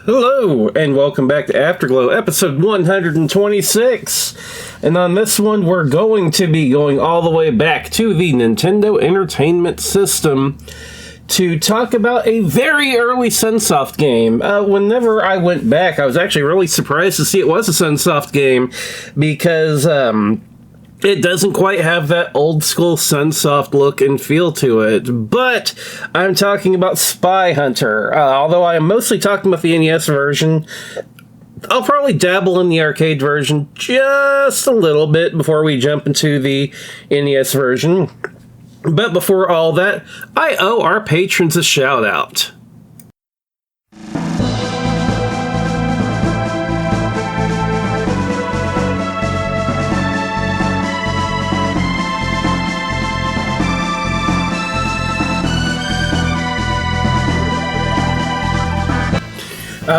Hello, and welcome back to Afterglow, episode 126. And on this one, we're going to be going all the way back to the Nintendo Entertainment System to talk about a very early Sunsoft game. Whenever I went back, I was actually really surprised to see it was a Sunsoft game because it doesn't quite have that old school Sunsoft look and feel to it, but I'm talking about Spy Hunter. Although I am mostly talking about the NES version, I'll probably dabble in the arcade version just a little bit before we jump into the NES version. But before all that, I owe our patrons a shout out.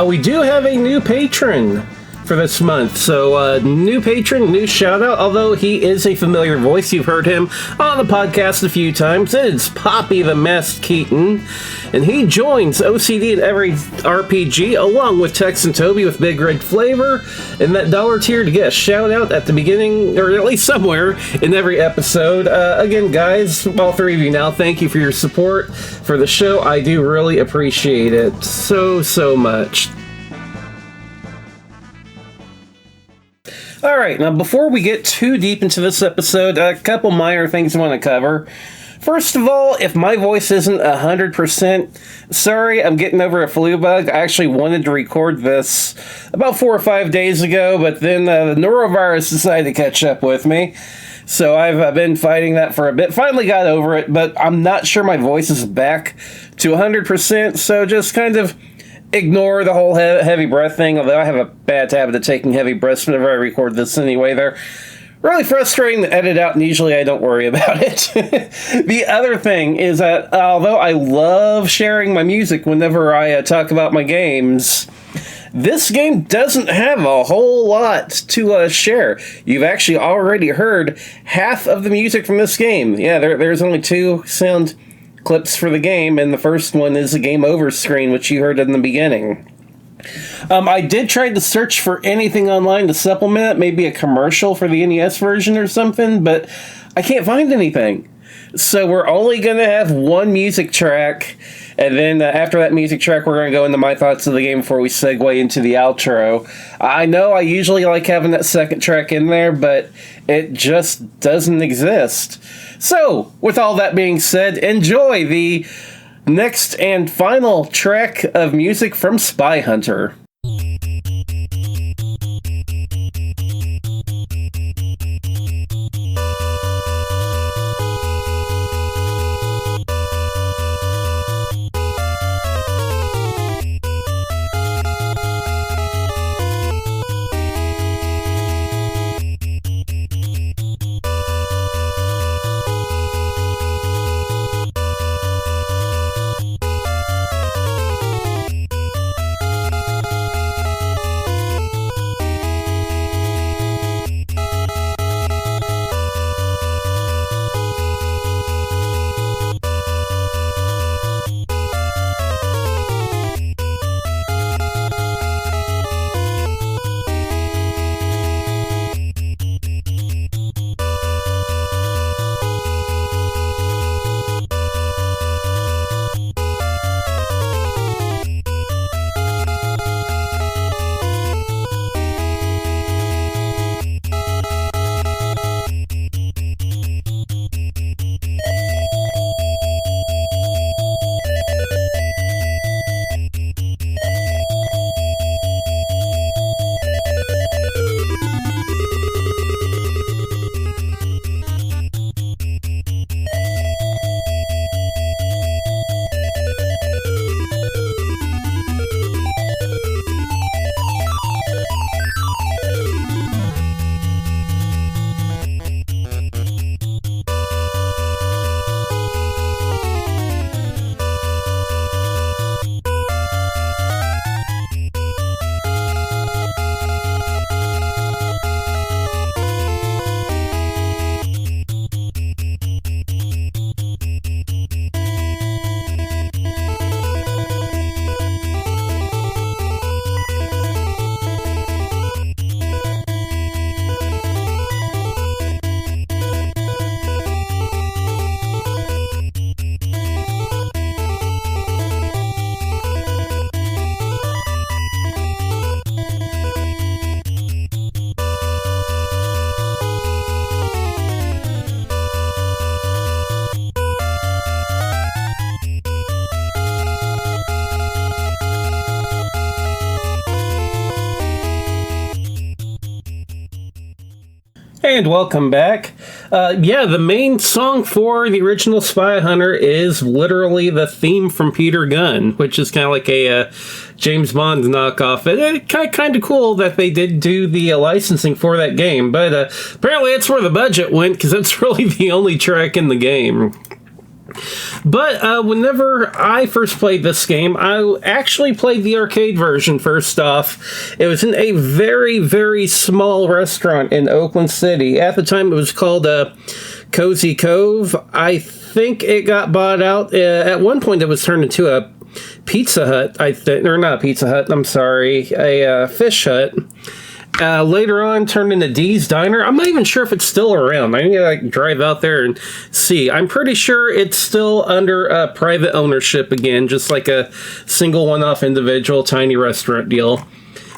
We do have a new patron for this month. So, new patron, new shout out. Although he is a familiar voice, you've heard him on the podcast a few times. It's Poppy the Masked Keaton, and he joins OCD in every RPG along with Tex and Toby with Big Red Flavor in that dollar tier to get a shout out at the beginning, or at least somewhere in every episode. Again, guys, all three of you now, thank you for your support for the show. I do really appreciate it so much. Alright, now before we get too deep into this episode, a couple minor things I want to cover. First of all, if my voice isn't 100%, sorry, I'm getting over a flu bug. I actually wanted to record this about 4 or 5 days ago, but then the norovirus decided to catch up with me. So I've been fighting that for a bit. Finally got over it, but I'm not sure my voice is back to 100%, so just kind of ignore the whole heavy breath thing, although I have a bad habit of taking heavy breaths whenever I record this anyway. They're really frustrating to edit out, and usually I don't worry about it. The other thing is that although I love sharing my music whenever I talk about my games, this game doesn't have a whole lot to share. You've actually already heard half of the music from this game. Yeah, there's only 2 sound clips for the game, and the first one is a game over screen, which you heard in the beginning. I did try to search for anything online to supplement it, maybe a commercial for the NES version or something, but I can't find anything. So we're only going to have one music track, and then after that music track, we're going to go into my thoughts of the game before we segue into the outro. I know I usually like having that second track in there, but it just doesn't exist. So, with all that being said, enjoy the next and final track of music from Spy Hunter. And welcome back. Yeah, the main song for the original Spy Hunter is literally the theme from Peter Gunn, which is kind of like a James Bond knockoff. It's kind of cool that they did do the licensing for that game, but apparently that's where the budget went, because that's really the only track in the game. But whenever I first played this game, I actually played the arcade version first off. It was in a very, very small restaurant in Oakland City. At the time, it was called Cozy Cove. I think it got bought out. At one point, it was turned into a Pizza Hut, I think. Or not Pizza Hut, I'm sorry. A Fish Hut. Later on, turned into Dee's Diner. I'm not even sure if it's still around. I need to drive out there and see. I'm pretty sure it's still under private ownership again, just like a single one-off individual tiny restaurant deal.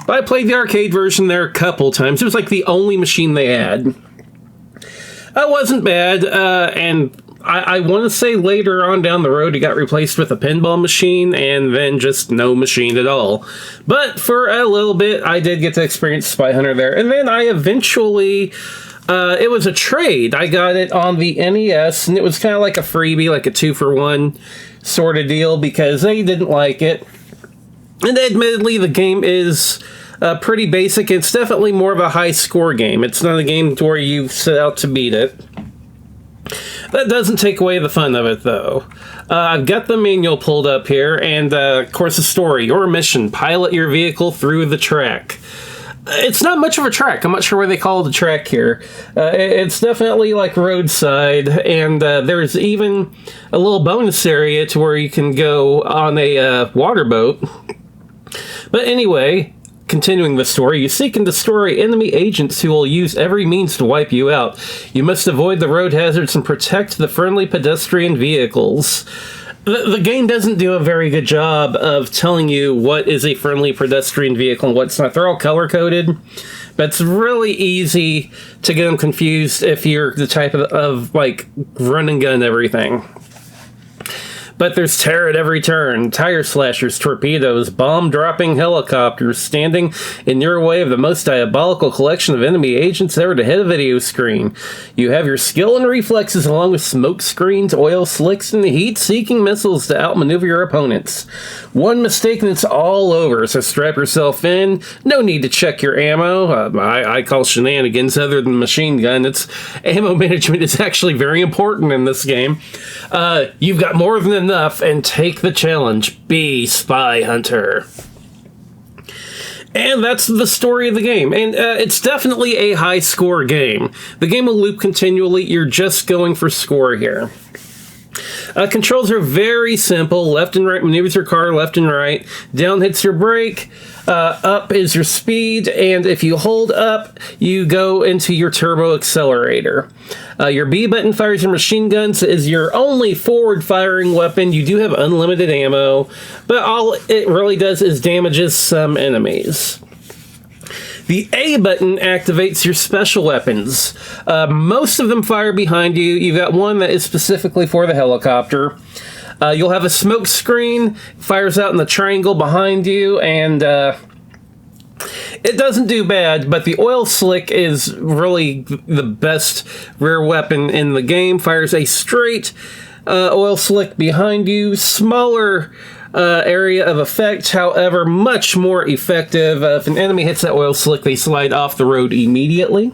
But I played the arcade version there a couple times. It was like the only machine they had. That wasn't bad, and I want to say later on down the road it got replaced with a pinball machine and then just no machine at all. But for a little bit, I did get to experience Spy Hunter there. And then I eventually, it was a trade. I got it on the NES, and it was kind of like a freebie, like a 2-for-1 sort of deal, because they didn't like it. And admittedly, the game is pretty basic. It's definitely more of a high-score game. It's not a game where you set out to beat it. That doesn't take away the fun of it, though. I've got the manual pulled up here, and, of course, the story. Your mission, pilot your vehicle through the track. It's not much of a track. I'm not sure why they call it a track here. It's definitely, like, roadside, and there's even a little bonus area to where you can go on a water boat. But anyway, continuing the story, you seek and destroy enemy agents who will use every means to wipe you out. You must avoid the road hazards and protect the friendly pedestrian vehicles. The game doesn't do a very good job of telling you what is a friendly pedestrian vehicle and what's not. They're all color-coded, but it's really easy to get them confused if you're the type of like, run and gun everything. But there's terror at every turn. Tire slashers, torpedoes, bomb-dropping helicopters standing in your way of the most diabolical collection of enemy agents ever to hit a video screen. You have your skill and reflexes along with smoke screens, oil slicks, and heat-seeking missiles to outmaneuver your opponents. One mistake and it's all over, so strap yourself in. No need to check your ammo. I call shenanigans other than machine gun. Ammo management is actually very important in this game. You've got more than enough, and take the challenge. Be Spy Hunter. And that's the story of the game. And it's definitely a high-score game. The game will loop continually. You're just going for score here. Controls are very simple. Left and right maneuvers your car, left and right. Down hits your brake. Up is your speed. And if you hold up, you go into your turbo accelerator. Your B button fires your machine guns, is your only forward-firing weapon. You do have unlimited ammo, but all it really does is damages some enemies. The A button activates your special weapons. Most of them fire behind you. You've got one that is specifically for the helicopter. You'll have a smoke screen, fires out in the triangle behind you, and it doesn't do bad, but the oil slick is really the best rear weapon in the game. Fires a straight oil slick behind you. Smaller area of effect, however, much more effective. If an enemy hits that oil slick, they slide off the road immediately.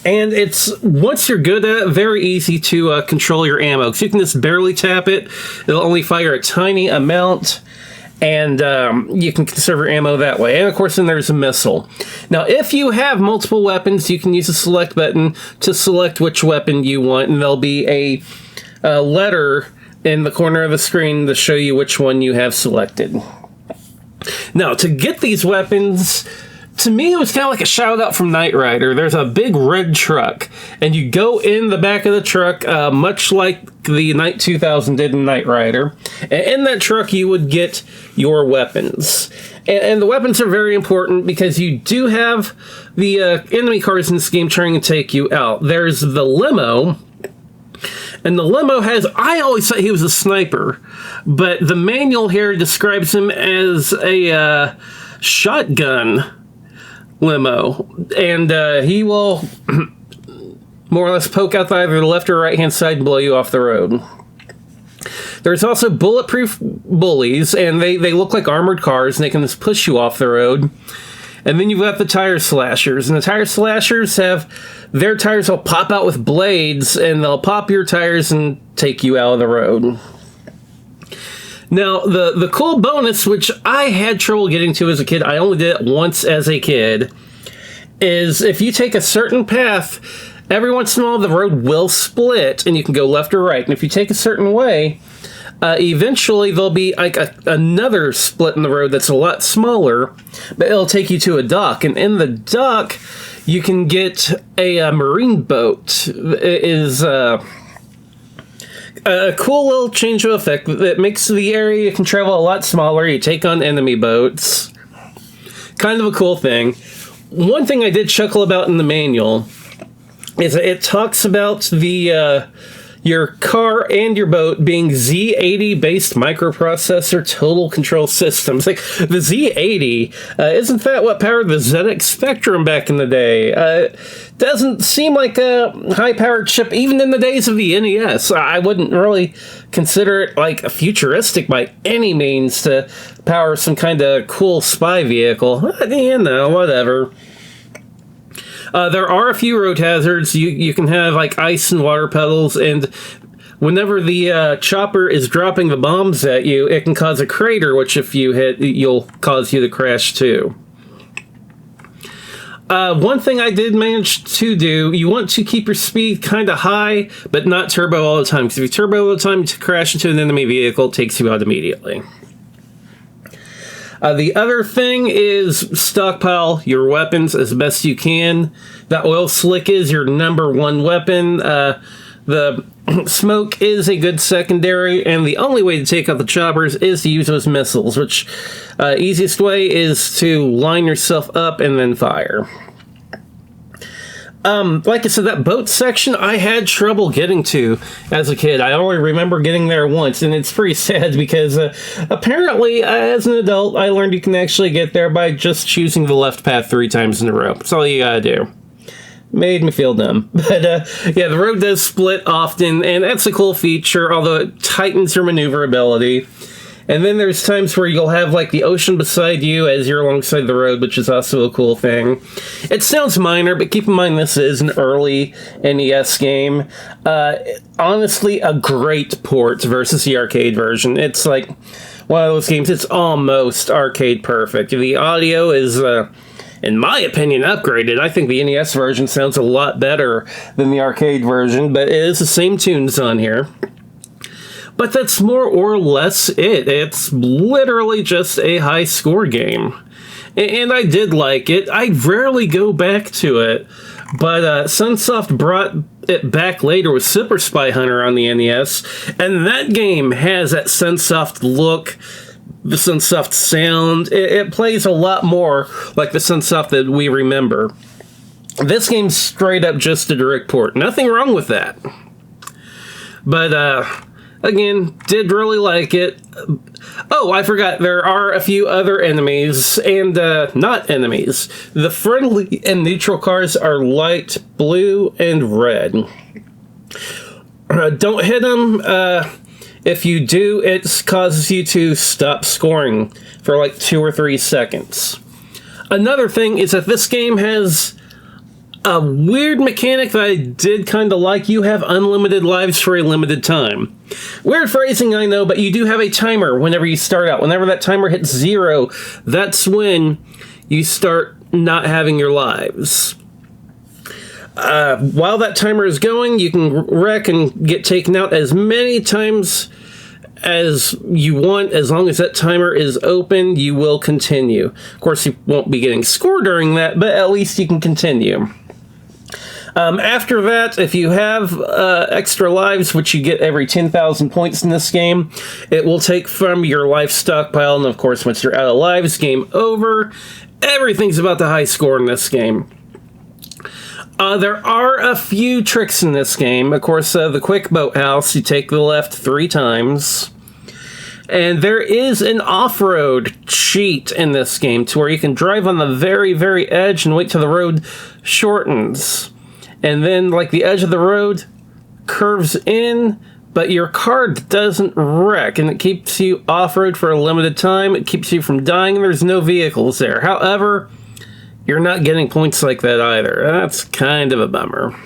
And it's, once you're good at it, very easy to control your ammo. Because you can just barely tap it. It'll only fire a tiny amount. And you can conserve your ammo that way. And of course, then there's a missile. Now, if you have multiple weapons, you can use the select button to select which weapon you want. And there'll be a letter in the corner of the screen to show you which one you have selected. Now, to get these weapons, to me, it was kind of like a shout out from Knight Rider. There's a big red truck, and you go in the back of the truck, much like the Knight 2000 did in Knight Rider. And in that truck, you would get your weapons. And the weapons are very important because you do have the enemy cars in this game trying to take you out. There's the limo. And the limo has, I always thought he was a sniper, but the manual here describes him as a shotgun limo, and he will more or less poke out either the left or right hand side and blow you off the road. There's also bulletproof bullies, and they look like armored cars, and they can just push you off the road. And then you've got the tire slashers, and the tire slashers have their tires will pop out with blades, and they'll pop your tires and take you out of the road. Now, the cool bonus, which I had trouble getting to as a kid, I only did it once as a kid, is if you take a certain path, every once in a while the road will split, and you can go left or right. And if you take a certain way, eventually there'll be like another split in the road that's a lot smaller, but it'll take you to a dock. And in the dock, you can get a marine boat. It is a cool little change of effect that makes the area you can travel a lot smaller. You take on enemy boats. Kind of a cool thing. One thing I did chuckle about in the manual is that it talks about the your car and your boat being Z80 based microprocessor total control systems. Like the Z80, isn't that what powered the ZX Spectrum back in the day? Doesn't seem like a high powered chip even in the days of the NES. I wouldn't really consider it like a futuristic by any means to power some kind of cool spy vehicle. You know, whatever. There are a few road hazards. You can have like ice and water puddles, and whenever the chopper is dropping the bombs at you, it can cause a crater, which if you hit, you'll cause you to crash too. One thing I did manage to do, you want to keep your speed kind of high, but not turbo all the time, because if you turbo all the time, to crash into an enemy vehicle, it takes you out immediately. The other thing is stockpile your weapons as best you can. The oil slick is your number one weapon. The smoke is a good secondary, and the only way to take out the choppers is to use those missiles, which easiest way is to line yourself up and then fire. Like I said, that boat section I had trouble getting to as a kid. I only remember getting there once, and it's pretty sad because apparently, as an adult, I learned you can actually get there by just choosing the left path 3 times in a row. That's all you gotta do. Made me feel dumb. But yeah, the road does split often, and that's a cool feature, although it tightens your maneuverability. And then there's times where you'll have like the ocean beside you as you're alongside the road, which is also a cool thing. It sounds minor, but keep in mind this is an early NES game. Honestly, a great port versus the arcade version. It's like one of those games, it's almost arcade perfect. The audio is, in my opinion, upgraded. I think the NES version sounds a lot better than the arcade version, but it is the same tunes on here. But that's more or less it. It's literally just a high score game. And I did like it. I rarely go back to it. But Sunsoft brought it back later with Super Spy Hunter on the NES. And that game has that Sunsoft look, the Sunsoft sound. It plays a lot more like the Sunsoft that we remember. This game's straight up just a direct port. Nothing wrong with that. But, again, did really like it. Oh, I forgot, there are a few other enemies, and not enemies. The friendly and neutral cars are light blue and red. Don't hit them. If you do, it causes you to stop scoring for like 2 or 3 seconds. Another thing is that this game has a weird mechanic that I did kind of like. You have unlimited lives for a limited time. Weird phrasing, I know, but you do have a timer whenever you start out. Whenever that timer hits 0, that's when you start not having your lives. While that timer is going, you can wreck and get taken out as many times as you want. As long as that timer is open, you will continue. Of course, you won't be getting score during that, but at least you can continue. After that, if you have extra lives, which you get every 10,000 points in this game, it will take from your life stockpile, and of course, once you're out of lives, game over. Everything's about the high score in this game. There are a few tricks in this game. Of course, the quick boathouse, you take the left 3 times. And there is an off-road cheat in this game to where you can drive on the very, very edge and wait till the road shortens. And then, like, the edge of the road curves in, but your car doesn't wreck, and it keeps you off-road for a limited time. It keeps you from dying, and there's no vehicles there. However, you're not getting points like that either. That's kind of a bummer.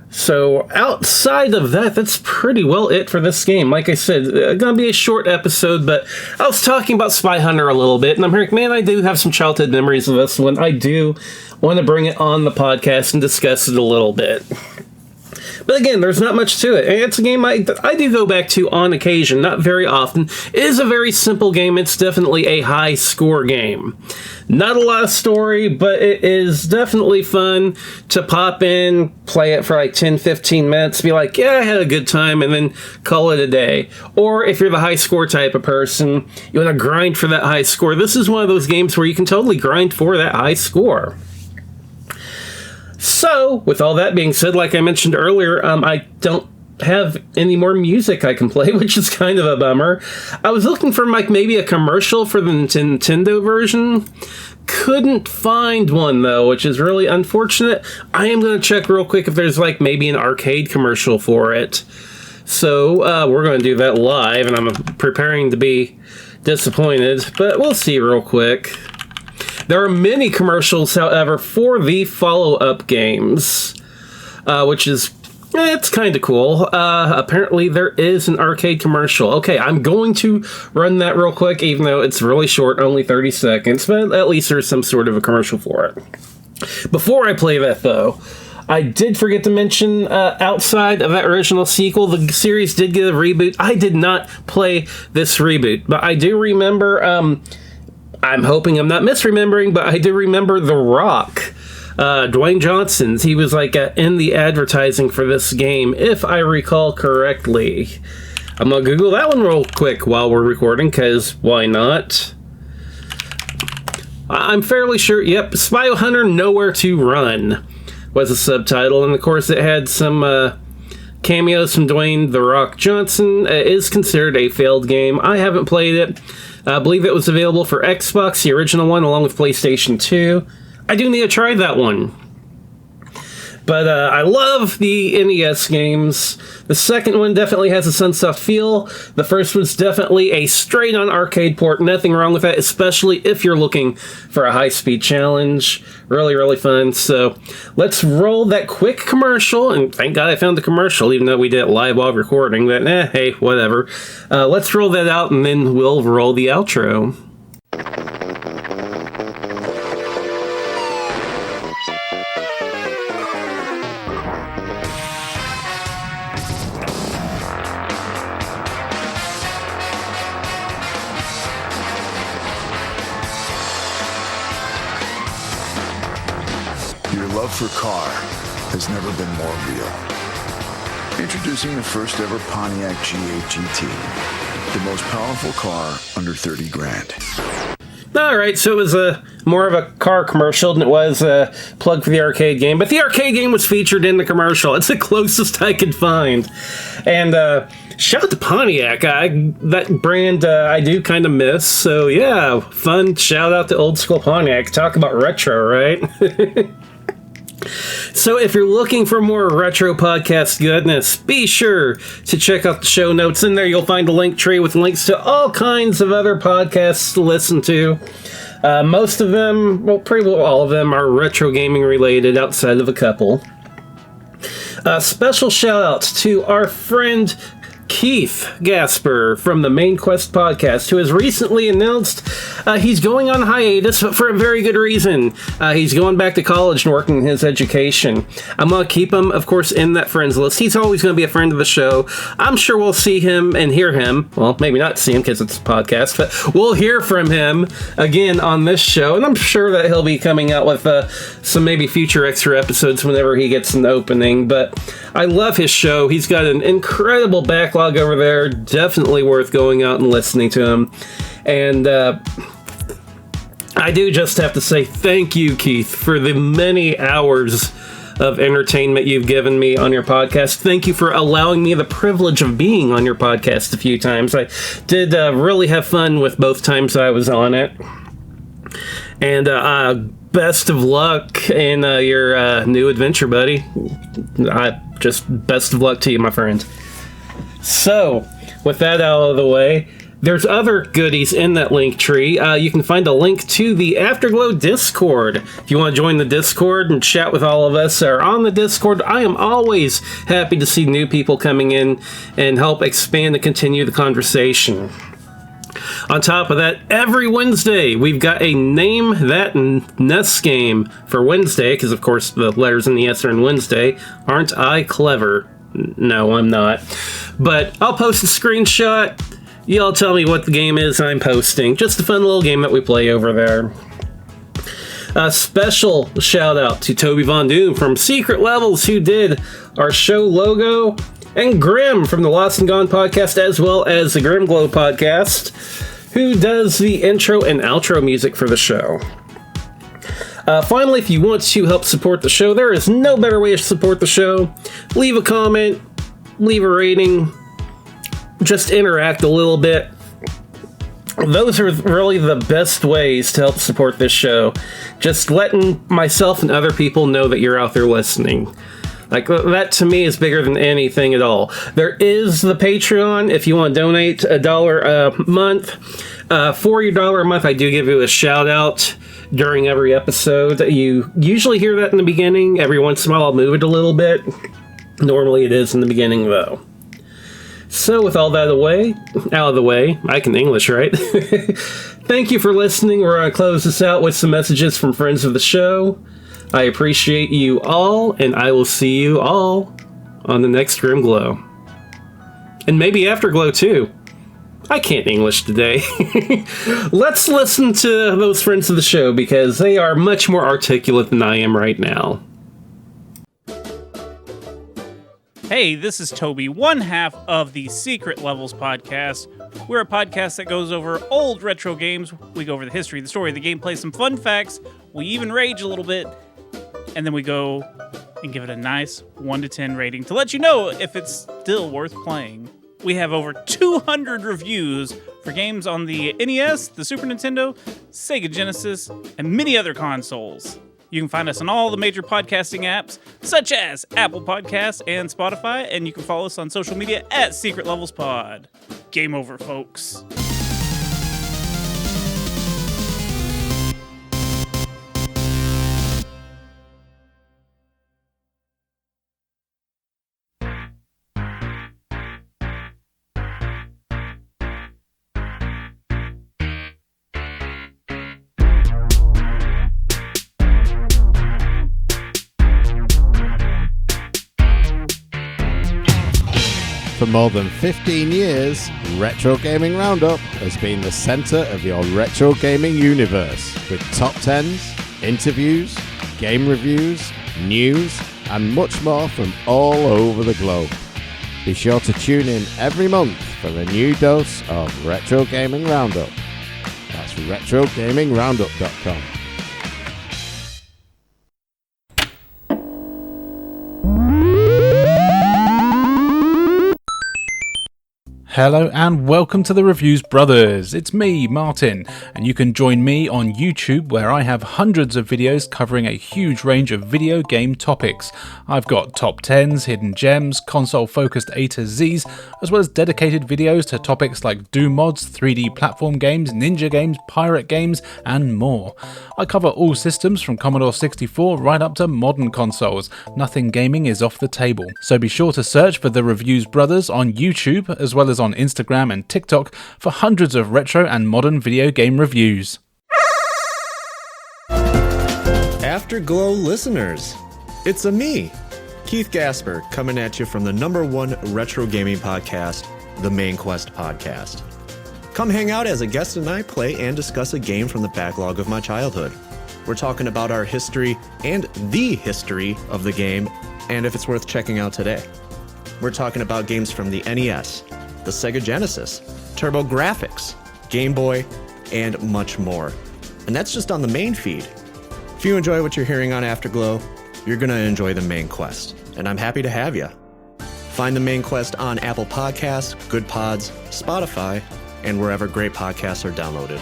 So, outside of that, that's pretty well it for this game. Like I said, gonna be a short episode, but I was talking about Spy Hunter a little bit, and I'm hearing, man, I do have some childhood memories of this one. I do want to bring it on the podcast and discuss it a little bit. But again, there's not much to it. And it's a game I do go back to on occasion, not very often. It is a very simple game. It's definitely a high score game. Not a lot of story, but it is definitely fun to pop in, play it for like 10, 15 minutes, be like, yeah, I had a good time, and then call it a day. Or if you're the high score type of person, you want to grind for that high score. This is one of those games where you can totally grind for that high score. So, with all that being said, like I mentioned earlier, I don't have any more music I can play, which is kind of a bummer. I was looking for like maybe a commercial for the Nintendo version. Couldn't find one though, which is really unfortunate. I am going to check real quick if there's like maybe an arcade commercial for it. So, we're going to do that live, and I'm preparing to be disappointed, but we'll see real quick. There are many commercials, however, for the follow-up games, which is, it's kind of cool. Apparently, there is an arcade commercial. Okay, I'm going to run that real quick, even though it's really short, only 30 seconds, but at least there's some sort of a commercial for it. Before I play that, though, I did forget to mention, outside of that original sequel, the series did get a reboot. I did not play this reboot, but I do remember, I'm hoping I'm not misremembering, but I do remember The Rock, Dwayne Johnson. He was like in the advertising for this game, if I recall correctly. I'm gonna Google that one real quick while we're recording, because why not? I'm fairly sure, yep, Spy Hunter Nowhere to Run was the subtitle, and of course it had some cameos from Dwayne The Rock Johnson. It is considered a failed game. I haven't played it. I believe it was available for Xbox, the original one, along with PlayStation 2. I do need to try that one. But I love the NES games. The second one definitely has a Sunsoft feel. The first one's definitely a straight-on arcade port. Nothing wrong with that, especially if you're looking for a high-speed challenge. Really, really fun. So let's roll that quick commercial. And thank God I found the commercial, even though we did it live while recording. But hey, whatever. Let's roll that out, and then we'll roll the outro. Your love for car has never been more real. Introducing the first ever Pontiac G8 GT, the most powerful car under 30 grand. Alright, so it was more of a car commercial than it was a plug for the arcade game, but the arcade game was featured in the commercial. It's the closest I could find. And shout out to Pontiac. That brand I do kind of miss, so yeah, fun shout out to old school Pontiac. Talk about retro, right? So if you're looking for more retro podcast goodness, be sure to check out the show notes. In there you'll find a link tree with links to all kinds of other podcasts to listen to. Most of them, well, pretty well all of them, are retro gaming related outside of a couple. Special shout outs to our friend Keith Gasper from the Main Quest podcast, who has recently announced he's going on hiatus, but for a very good reason. He's going back to college and working his education. I'm going to keep him, of course, in that friends list. He's always going to be a friend of the show. I'm sure we'll see him and hear him. Well, maybe not see him because it's a podcast, but we'll hear from him again on this show, and I'm sure that he'll be coming out with some maybe future extra episodes whenever he gets an opening. But I love his show. He's got an incredible backlog over there. Definitely worth going out and listening to him. And I do just have to say thank you, Keith, for the many hours of entertainment you've given me on your podcast. Thank you for allowing me the privilege of being on your podcast a few times. I did really have fun with both times I was on it. And best of luck in your new adventure, buddy. Just best of luck to you, my friend. So, with that out of the way, there's other goodies in that link tree. You can find a link to the Afterglow Discord. If you want to join the Discord and chat with all of us that are on the Discord, I am always happy to see new people coming in and help expand and continue the conversation. On top of that, every Wednesday, we've got a Name That Ness game for Wednesday, because of course the letters in the S are in Wednesday. Aren't I clever? No, I'm not. But I'll post a screenshot. Y'all tell me what the game is I'm posting. Just a fun little game that we play over there. A special shout out to Toby Von Doom from Secret Levels, who did our show logo, and Grim from the Lost and Gone podcast, as well as the Grim Glow podcast, who does the intro and outro music for the show. Finally, if you want to help support the show, there is no better way to support the show. Leave a comment, leave a rating, just interact a little bit. Those are really the best ways to help support this show. Just letting myself and other people know that you're out there listening. Like, that to me is bigger than anything at all. There is the Patreon if you want to donate $1 a month. For your $1 a month, I do give you a shout out during every episode. You usually hear that in the beginning. Every once in a while I'll move it a little bit. Normally it is in the beginning though. So with all that out of the way, I can English, right? Thank you for listening. We're going to close this out with some messages from friends of the show. I appreciate you all, and I will see you all on the next Grim Glow. And maybe Afterglow too. I can't English today. Let's listen to those friends of the show, because they are much more articulate than I am right now. Hey, this is Toby, one half of the Secret Levels podcast. We're a podcast that goes over old retro games. We go over the history, the story, the gameplay, some fun facts. We even rage a little bit. And then we go and give it a nice 1 to 10 rating to let you know if it's still worth playing. We have over 200 reviews for games on the NES, the Super Nintendo, Sega Genesis, and many other consoles. You can find us on all the major podcasting apps, such as Apple Podcasts and Spotify, and you can follow us on social media at Secret Levels Pod. Game over, folks. For more than 15 years, Retro Gaming Roundup has been the center of your retro gaming universe, with top 10s, interviews, game reviews, news, and much more from all over the globe. Be sure to tune in every month for a new dose of Retro Gaming Roundup. That's RetroGamingRoundup.com. Hello and welcome to the Reviews Brothers. It's me, Martin, and you can join me on YouTube, where I have hundreds of videos covering a huge range of video game topics. I've got top 10s, hidden gems, console-focused A to Zs, as well as dedicated videos to topics like Doom mods, 3D platform games, ninja games, pirate games, and more. I cover all systems from Commodore 64 right up to modern consoles. Nothing gaming is off the table. So be sure to search for the Reviews Brothers on YouTube, as well as on Instagram and TikTok, for hundreds of retro and modern video game reviews. Afterglow listeners, it's me, Keith Gasper, coming at you from the #1 retro gaming podcast, the Main Quest Podcast. Come hang out as a guest and I play and discuss a game from the backlog of my childhood. We're talking about our history and the history of the game, and if it's worth checking out today. We're talking about games from the NES, the Sega Genesis, TurboGrafx, Game Boy, and much more. And that's just on the main feed. If you enjoy what you're hearing on Afterglow, you're going to enjoy the main quest, and I'm happy to have you. Find the main quest on Apple Podcasts, Good Pods, Spotify, and wherever great podcasts are downloaded.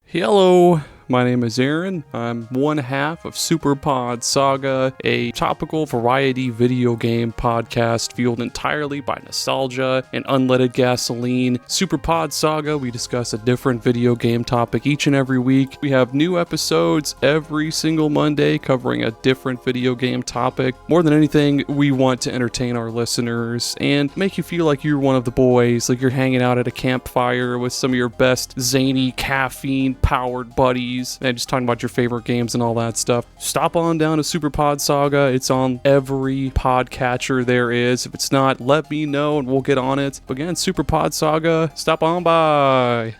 Hello, my name is Aaron. I'm one half of Superpod Saga, a topical variety video game podcast fueled entirely by nostalgia and unleaded gasoline. Superpod Saga, we discuss a different video game topic each and every week. We have new episodes every single Monday covering a different video game topic. More than anything, we want to entertain our listeners and make you feel like you're one of the boys, like you're hanging out at a campfire with some of your best zany, caffeine-powered buddies and just talking about your favorite games and all that stuff. Stop on down to Superpod Saga. It's on every podcatcher there is. If it's not, let me know and we'll get on it. But again, Superpod Saga, stop on by.